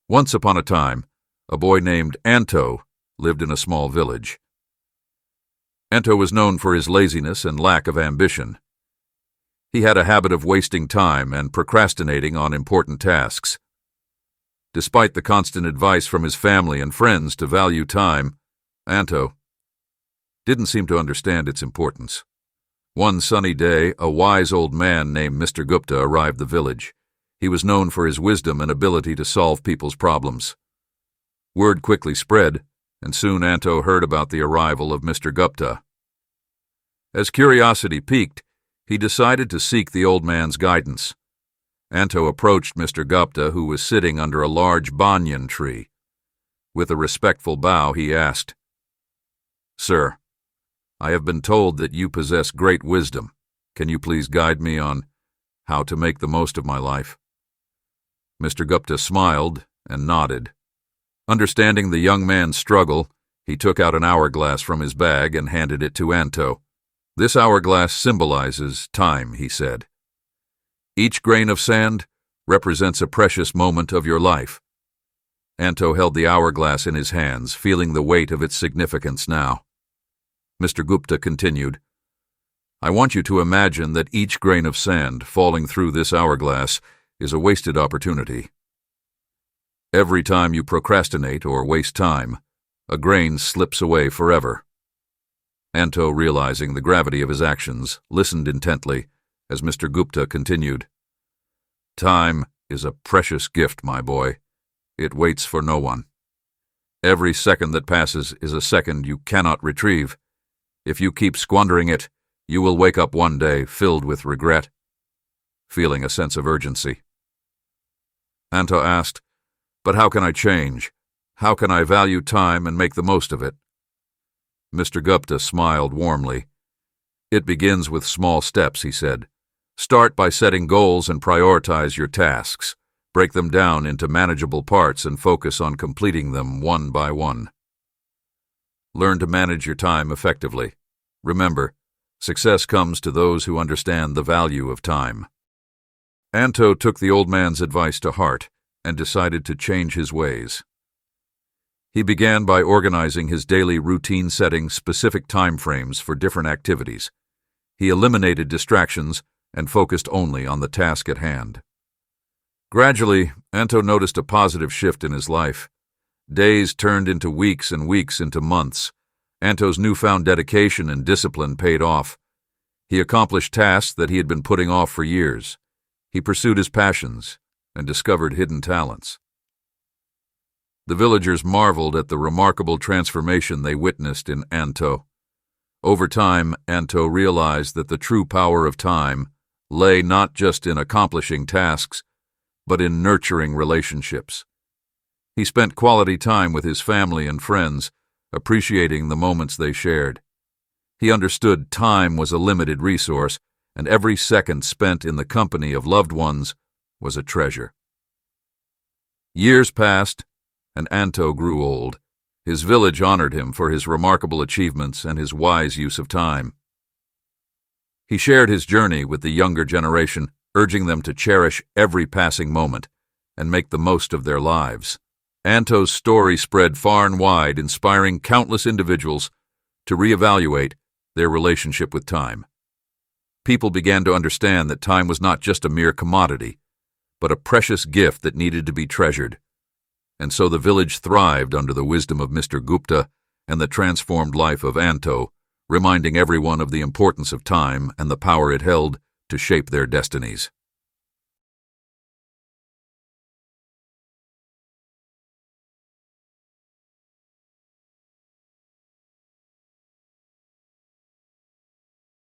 Once upon a time, a boy named Anto lived in a small village. Anto was known for his laziness and lack of ambition. He had a habit of wasting time and procrastinating on important tasks. Despite the constant advice from his family and friends to value time, Anto didn't seem to understand its importance. One sunny day, a wise old man named Mr. Gupta arrived the village. He was known for his wisdom and ability to solve people's problems. Word quickly spread, and soon Anto heard about the arrival of Mr. Gupta. As curiosity piqued, he decided to seek the old man's guidance. Anto approached Mr. Gupta, who was sitting under a large banyan tree. With a respectful bow, he asked, "Sir, I have been told that you possess great wisdom. Can you please guide me on how to make the most of my life?" Mr. Gupta smiled and nodded. Understanding the young man's struggle, he took out an hourglass from his bag and handed it to Anto. "This hourglass symbolizes time," he said. "Each grain of sand represents a precious moment of your life." Anto held the hourglass in his hands, feeling the weight of its significance now. Mr. Gupta continued, "I want you to imagine that each grain of sand falling through this hourglass is a wasted opportunity. Every time you procrastinate or waste time, a grain slips away forever." Anto, realizing the gravity of his actions, listened intently as Mr. Gupta continued, "Time is a precious gift, my boy. It waits for no one. Every second that passes is a second you cannot retrieve. If you keep squandering it, you will wake up one day filled with regret." Feeling a sense of urgency, Anto asked, "But how can I change? How can I value time and make the most of it?" Mr. Gupta smiled warmly. "It begins with small steps," he said. "Start by setting goals and prioritize your tasks. Break them down into manageable parts and focus on completing them one by one. Learn to manage your time effectively. Remember, success comes to those who understand the value of time." Anto took the old man's advice to heart and decided to change his ways. He began by organizing his daily routine, setting specific time frames for different activities. He eliminated distractions and focused only on the task at hand. Gradually, Anto noticed a positive shift in his life. Days turned into weeks and weeks into months. Anto's newfound dedication and discipline paid off. He accomplished tasks that he had been putting off for years. He pursued his passions and discovered hidden talents. The villagers marveled at the remarkable transformation they witnessed in Anto. Over time, Anto realized that the true power of time lay not just in accomplishing tasks, but in nurturing relationships. He spent quality time with his family and friends, appreciating the moments they shared. He understood time was a limited resource, and every second spent in the company of loved ones was a treasure. Years passed, and Anto grew old. His village honored him for his remarkable achievements and his wise use of time. He shared his journey with the younger generation, urging them to cherish every passing moment and make the most of their lives. Anto's story spread far and wide, inspiring countless individuals to reevaluate their relationship with time. People began to understand that time was not just a mere commodity, but a precious gift that needed to be treasured. And so the village thrived under the wisdom of Mr. Gupta and the transformed life of Anto, reminding everyone of the importance of time and the power it held to shape their destinies.